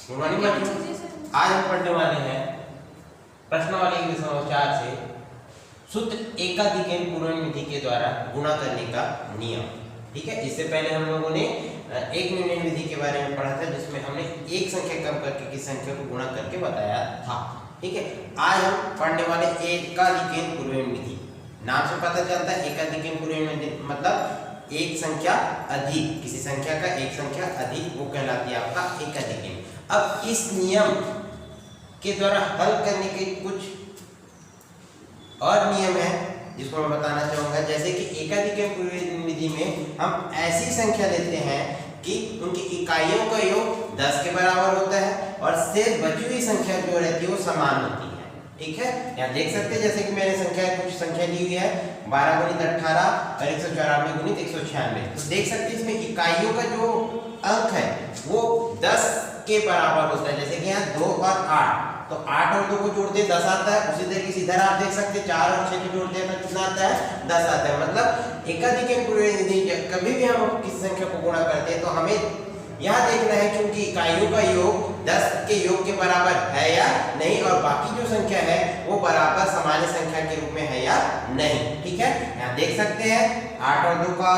Good morning बच्चों, आज हम पढ़ने वाले हैं प्रश्नावली के समाचार से सूत्र एकाधिकन पूर्वनिधि के द्वारा गुणा करने का नियम। ठीक है, इससे पहले हम लोगों ने एक न्यूनन विधि के बारे में पढ़ा था जिसमें हमने एक संख्या कम करके किस संख्या को गुणा करके बताया था। ठीक है, आज हम पढ़ने वाले एकाधिकन पूर्वनिधि। नाम से पता चलता है एकाधिकन पूर्वनिधि मतलब एक संख्या अधिक, किसी संख्या का एक संख्या अधिक, वो कहलाती है आपका एकाधिकन। अब इस नियम के द्वारा हल करने के कुछ और नियम है जिसको मैं बताना चाहूंगा। जैसे कि एकाधिकन पूर्वनिधि में हम ऐसी संख्या लेते हैं कि उनकी इकाइयों का योग 10 के बराबर होता है और शेष बची हुई संख्या जो रहती है वो समान होती है। ठीक है, यहाँ देख सकते हैं जैसे कि मैंने कुछ संख्या ली हुई है 12 गुणित 18 और 194 गुणित 196। तो देख सकते हैं इसमें इकाइयों का जो अंक है वो 10 के बराबर होता है। जैसे कि यहाँ 2 और 8, तो 8 और 2 को जोड़ते 10 आता है। उसी तरीके से इधर आप देख सकते हैं 4 और 6 को जोड़ते हैं तो कितना आता है 10 आता है। मतलब एकाधिकन पूर्वनिधि कभी भी हम किसी संख्या को गुणा करते हैं तो हमें यह देखना है कि उनकी इकाइयों का योग 10 के योग के बराबर है या नहीं, और बाकी जो संख्या है वो बराबर सामान्य संख्या के रूप में है या नहीं। ठीक है, यहाँ देख सकते हैं 8 और 2 का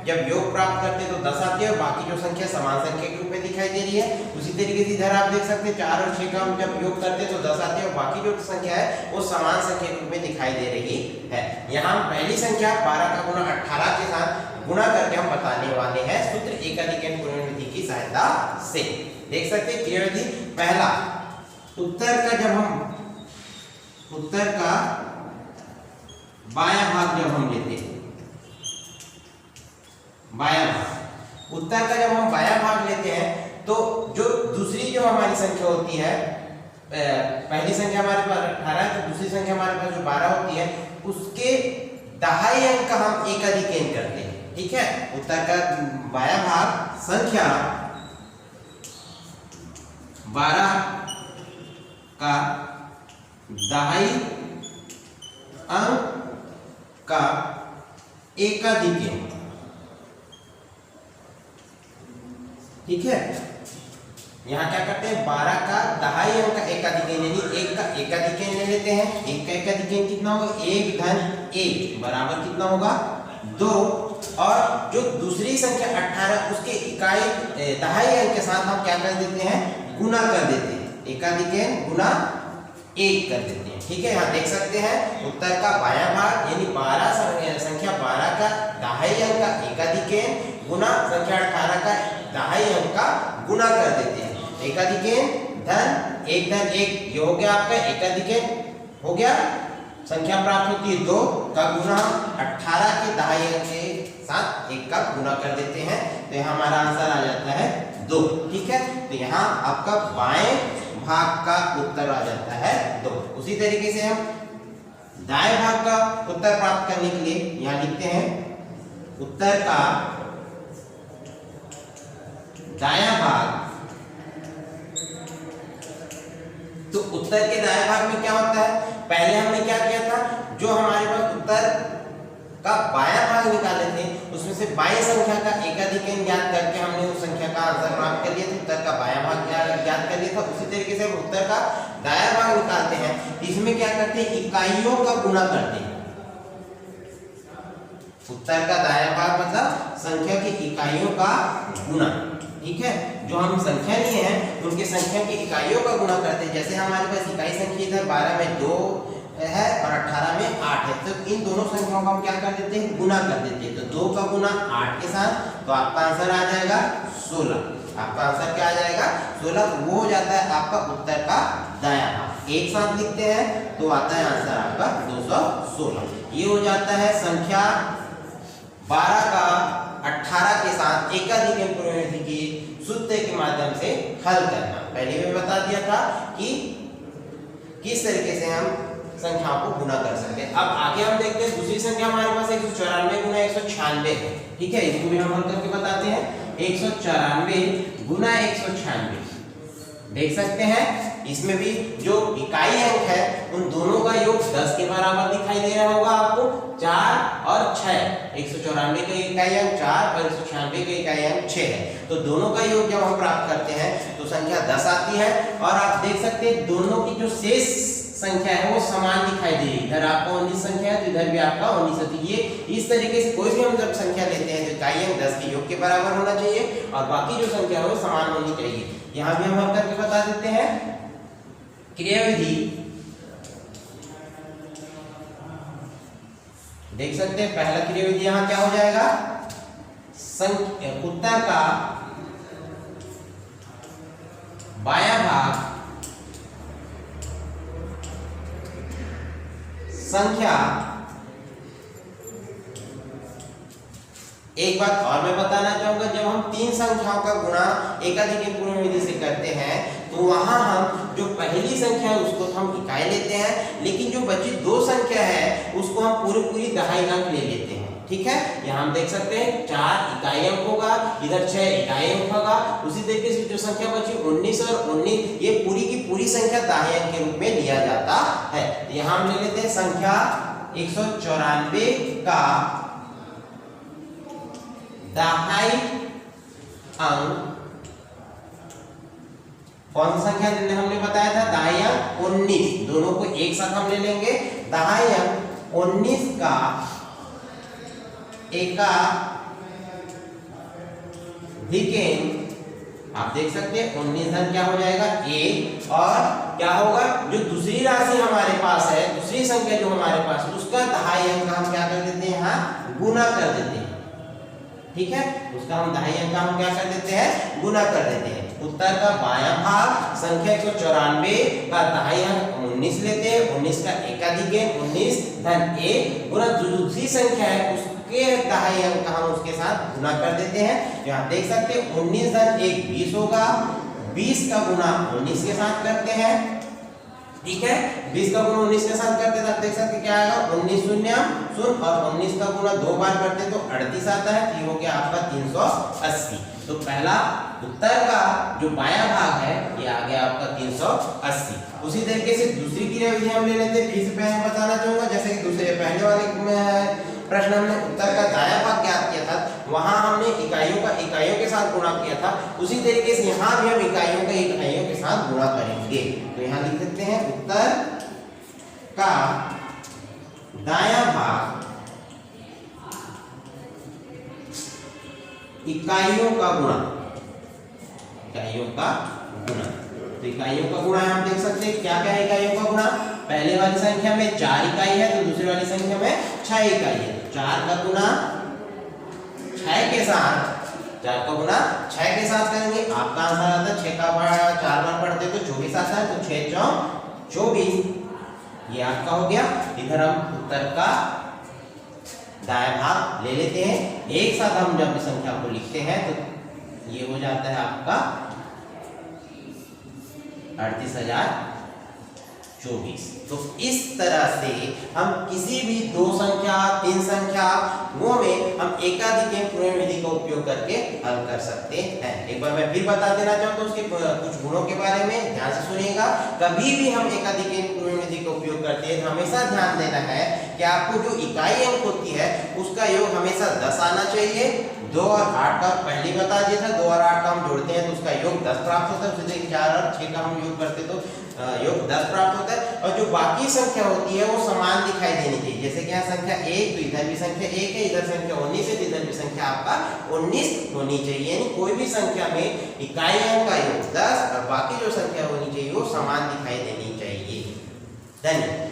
जब योग प्राप्त करते हैं तो 10 आती है और बाकी जो संख्या समान संख्या के रूप में दिखाई दे रही है। उसी तरीके से इधर आप देख सकते हैं 4 और 6 का हम जब योग करते हैं तो 10 आती है और बाकी जो संख्या है वो समान संख्या के रूप में दिखाई दे रही है। यहाँ पहली संख्या 12 का गुणा 18 के साथ गुणा करके हम बताने वाले हैं सूत्र एकाधिकन पूर्वनिधि की सहायता से। देख सकते हैं क्रिया विधि पहला, उत्तर का जब हम उत्तर का बायां भाग जब हम लेते हैं, बायां भाग, उत्तर का जब हम बायां भाग लेते हैं तो जो दूसरी जो हमारी संख्या होती है, पहली संख्या हमारे पास 18 है तो दूसरी संख्या हमारे पास जो 12 होती है उसके दहाई अंक का हम एकाधिकन करते हैं। ठीक है, उत्तर का बायां भाग संख्या 12 का दहाई अंक का एकाधिकन। ठीक है, यहाँ क्या करते हैं 12 का दहाई अंक का एकाधिकन यानी 1 का एकाधिकन ले लेते हैं। 1 का एकाधिकन कितना होगा 1 धन 1 बराबर कितना होगा 2, और जो दूसरी संख्या 18 उसके इकाई दहाई अंक के साथ हम क्या कर देते हैं गुना कर देते हैं, एकाधिकन गुना 1 कर देते हैं। ठीक है, यहाँ देख सकते हैं उत्तर का बायां भाग यानी 12 संख्या 12 का दहाई अंक का एकाधिकन गुना संख्या 18 का दहाई अंक का गुना कर देते हैं। एकाधिकन धन 1 धन 1 ये हो गया आपका एकाधिकन हो गया। संख्या प्राप्त होती है 2 का गुना 18 के दहाई अंक के साथ 1 का गुना कर देते हैं तो यहाँ हमारा आंसर आ जाता है 2। ठीक है, तो यहाँ आपका बाएं भाग का उत्तर आ जाता है 2। उसी तरीके से हम दाएं भाग का उत्तर प्राप्त करने के लिए यहाँ लिखते हैं उत्तर का दायां भाग। तो उत्तर के दाएं भाग में क्या होता है, पहले हमने क्या किया था, जो हमारे पास उत्तर का बायां भाग निकाले थे उसमें से बाई संख्या का एकाधिकन ज्ञात करके हमने उस संख्या का आंसर प्राप्त कर लिया था, उत्तर का बायां भाग ज्ञात कर लिया था। उसी तरीके से हम उत्तर का दायां भाग निकालते हैं, इसमें क्या करते हैं इकाइयों का गुणा करते हैं। उत्तर का दायां भाग मतलब संख्या की इकाइयों का गुणा। ठीक है, जो हम संख्या लिए हैं उनके संख्या की इकाइयों का गुणा करते हैं। जैसे हमारे पास इकाई संख्या इधर 12 में 2 है और 18 में 8 है, तो इन दोनों संख्याओं का हम क्या कर देते हैं गुना कर देते हैं। तो 2 का गुना 8 के साथ तो आपका आंसर आ जाएगा 16। आपका आंसर क्या आ जाएगा 16, वो हो जाता है आपका उत्तर का दायां भाग। एक साथ लिखते हैं तो आता है आंसर आपका 216। ये हो जाता है संख्या 12 का 18 के साथ एकाधिकन पूर्वनिधि की सूत्र के माध्यम से हल करना। पहले भी बता दिया था कि किस तरीके से हम संख्याओं को गुणा कर सकते हैं। अब आगे हम देखते हैं दूसरी संख्या हमारे पास 194 गुना 196 है। ठीक है, इसको भी हम हल करके बताते हैं। 194 गुना 196 देख सकते हैं इसमें भी जो इकाई अंक है उन दोनों का योग 10 के बराबर दिखाई दे रहा होगा आपको। 4 और 6, 194 का इकाई अंक 4 और 196 का इकाई अंक 6 है, तो दोनों का योग जब हम प्राप्त करते हैं तो संख्या 10 आती है और आप देख सकते हैं दोनों की जो शेष संख्या है वो समान दिखाई दे रही है। इधर आपका 19 संख्या है तो इधर भी आपका 19 है। तो ये इस तरीके से कोई भी हम जब संख्या लेते हैं तो इकाई अंक 10 के योग के बराबर होना चाहिए और बाकी जो संख्या है वो समान होनी चाहिए। यहाँ भी हम हल करके बता देते हैं। क्रियाविधि देख सकते हैं, पहला क्रियाविधि यहाँ क्या हो जाएगा, उत्तर का बायां भाग संख्या। एक बात और मैं बताना चाहूंगा, जब हम तीन संख्याओं का गुणा एकाधिक पूर्ण विधि से करते हैं तो वहां हम जो पहली संख्या है उसको तो हम इकाई लेते हैं, लेकिन जो बची दो संख्या है उसको हम पूरी दहाई अंक ले लेते हैं। ठीक है, यहाँ हम देख सकते हैं 4 इकाई अंक होगा, इधर 6 इकाई अंक होगा। उसी तरीके से जो संख्या बची 19 और 19, ये पूरी की पूरी संख्या दहाई अंक के रूप में लिया जाता है। यहाँ हम ले लेते हैं संख्या 194 का दहाई अंक। कौन सा संख्या हमने बताया था, दहाई अंक 19, दोनों को एक साथ हम ले लेंगे। दहाई अंक 19 का एकाधिक, आप देख सकते हैं 19 धन क्या हो जाएगा 1, और क्या होगा जो दूसरी राशि हमारे पास है, दूसरी संख्या जो हमारे पास है उसका दहाई अंक हम क्या कर देते हैं, यहाँ गुना कर देते हैं। ठीक है, उसका हम दहाई अंक हम क्या कर देते हैं, गुना कर देते हैं। उत्तर का बायां भाग संख्या 194 का दहाई अंक 19 लेते हैं, 19 का एकाधिक 19 धन 1 गुना जो दूसरी संख्या है उसके दहाई अंक हम उसके साथ गुना कर देते हैं। यहाँ देख सकते हैं 19 धन 1 20 होगा, 20 का गुना 19 के साथ करते हैं। ठीक है, 20 का गुना 19 के साथ करते हैं, देख सकते क्या आएगा 19 शून्य शून्य, और 19 का गुना 2 बार करते तो 38 आता है। ये हो गया आपका 380। तो पहला उत्तर का जो बायां भाग है ये आ गया आपका 380। उसी तरीके से दूसरी क्रियाविधि हम ले लेते हैं। फिर से मैं बताना चाहूंगा, जैसे कि दूसरे पहले वाले प्रश्न हमने उत्तर का दायां भाग ज्ञात किया था, वहां हमने इकाइयों के साथ गुणा किया था। उसी तरीके से यहाँ भी हम इकाइयों के साथ गुणा करेंगे। तो यहाँ लिख सकते हैं उत्तर का दायां भाग इकाइयों का गुणा, तो इकाइयों का गुणा हम देख सकते हैं क्या क्या है इकाइयों का गुणा। पहले वाली संख्या में 4 इकाई है तो दूसरी वाली संख्या में 6 इकाई है। 4 का गुणा 6 के साथ, 4 का गुणा 6 के साथ करेंगे, आपका आंसर आता है 6 का 4 बार पढ़ते तो 24 आता है, तो 6 4 24, ये आपका हो गया। इधर हम उत्तर का दायां भाग ले लेते हैं। एक साथ हम जब संख्या को लिखते हैं तो ये हो जाता है आपका 38,024। तो इस तरह से हम किसी भी दो संख्या, तीन संख्या वो में हम एकाधिक पूर्ण विधि का उपयोग करके हल कर सकते हैं। एक बार मैं फिर बता देना चाहता हूँ उसके कुछ गुणों के बारे में, ध्यान से सुनिएगा। कभी भी हम एकाधिक पूर्ण विधि का उपयोग करते हैं तो हमेशा ध्यान देना है कि आपको जो इकाई अंक होती है उसका योग हमेशा 10 आना चाहिए। 2 और 8 का पहले बता दिया था, 2 और 8 का हम जोड़ते हैं तो उसका योग 10 प्राप्त होता है। उसी 4 और 6 का हम योग करते तो योग 10 प्राप्त होता है। और जो बाकी संख्या होती है वो समान दिखाई देनी चाहिए। जैसे कि यहाँ संख्या 1 तो इधर भी संख्या 1 है, इधर संख्या 19 है तो इधर भी संख्या आपका 19 होनी चाहिए। यानी कोई भी संख्या में इकाई अंक का योग 10 और बाकी जो संख्या होनी चाहिए वो समान दिखाई देनी चाहिए। धन्यवाद।